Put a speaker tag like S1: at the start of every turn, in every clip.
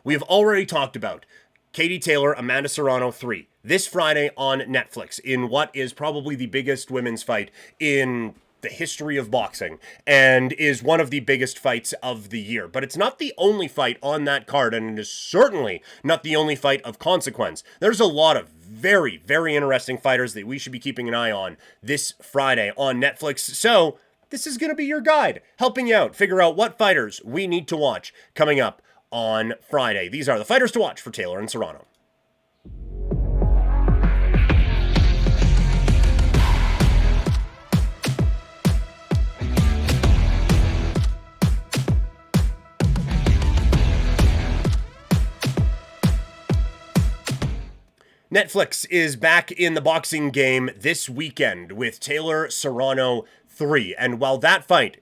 S1: we have already talked about Katie Taylor, Amanda Serrano 3, this Friday on Netflix, in what is probably the biggest women's fight in the history of boxing, and is one of the biggest fights of the year. But it's not the only fight on that card, and it is certainly not the only fight of consequence. There's a lot of very, very interesting fighters that we should be keeping an eye on this Friday on Netflix. So this is going to be your guide, helping you out, figure out what fighters we need to watch coming up on Friday. These are the fighters to watch for Taylor and Serrano. Netflix is back in the boxing game this weekend with Taylor Serrano 3. And while that fight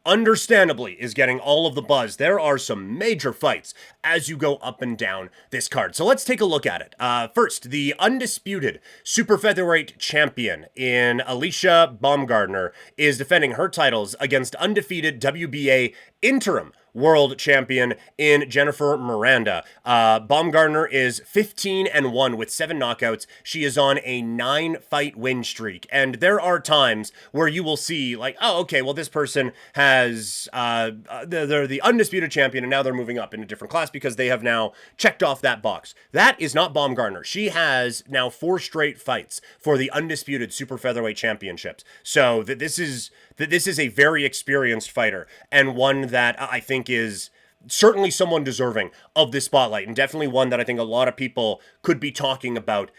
S1: understandably is getting all of the buzz, there are some major fights as you go up and down this card. So let's take a look at it. First, the undisputed super featherweight champion in Alycia Baumgardner is defending her titles against undefeated WBA interim world champion in Jennifer Miranda. Baumgardner is 15-1 with 7 knockouts. She is on a 9-fight win streak. And there are times where you will see, like, oh, okay, well, this person has, they're the undisputed champion, and now they're moving up in a different class because they have now checked off that box. That is not Baumgardner. She has now 4 straight fights for the undisputed super featherweight championships. So this is a very experienced fighter, and one that I think is certainly someone deserving of this spotlight, and definitely one that I think a lot of people could be talking about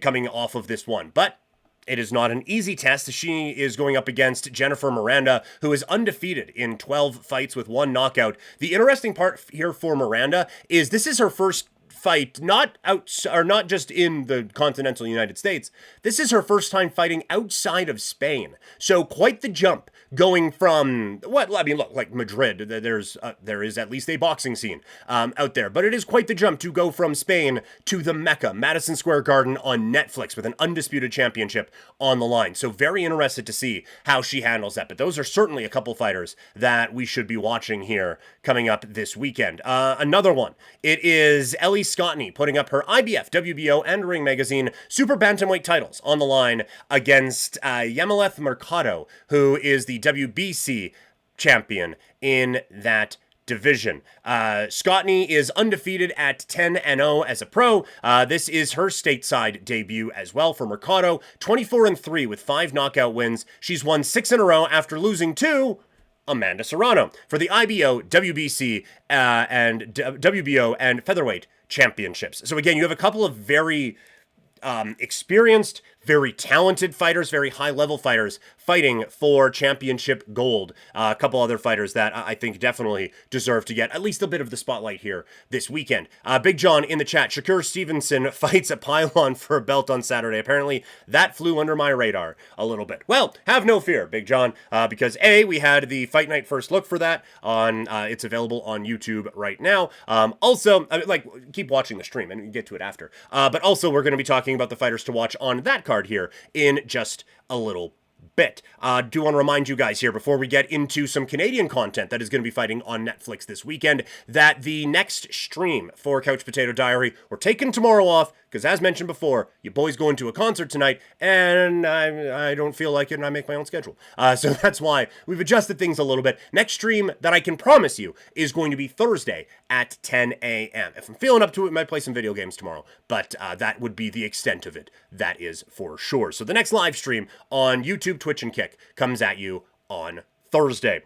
S1: coming off of this one. But it is not an easy test. She is going up against Jennifer Miranda, who is undefeated in 12 fights with 1 knockout. The interesting part here for Miranda is this is her first fight, not just in the continental United States. This is her first time fighting outside of Spain. So quite the jump going from look, like Madrid, there is at least a boxing scene out there, but it is quite the jump to go from Spain to the Mecca, Madison Square Garden on Netflix with an undisputed championship on the line. So very interested to see how she handles that. But those are certainly a couple fighters that we should be watching here coming up this weekend. Another one, it is Ellie Scotney putting up her IBF, WBO, and Ring Magazine Super Bantamweight titles on the line against Yamileth Mercado, who is the WBC champion in that division. Scotney is undefeated at 10-0 as a pro. This is her stateside debut as well for Mercado. 24-3 with 5 knockout wins. She's won 6 in a row after losing to Amanda Serrano for the IBO, WBC, and WBO and featherweight championships. So again, you have a couple of very experienced, very talented fighters, very high-level fighters fighting for championship gold. A couple other fighters that I think definitely deserve to get at least a bit of the spotlight here this weekend. Big John in the chat, Shakur Stevenson fights a pylon for a belt on Saturday. Apparently, that flew under my radar a little bit. Well, have no fear, Big John, because A, we had the Fight Night first look for that on, it's available on YouTube right now. Also, keep watching the stream and get to it after. But also, we're going to be talking about the fighters to watch on that card here in just a little bit. Do want to remind you guys here before we get into some Canadian content that is going to be fighting on Netflix this weekend that the next stream for Couch Potato Diary, we're taking tomorrow off because, as mentioned before, you boys going to a concert tonight and I don't feel like it and I make my own schedule. So that's why we've adjusted things a little bit. Next stream that I can promise you is going to be Thursday at 10 a.m. If I'm feeling up to it, I might play some video games tomorrow, but that would be the extent of it. That is for sure. So the next live stream on YouTube, Twitch, and Kick comes at you on Thursday.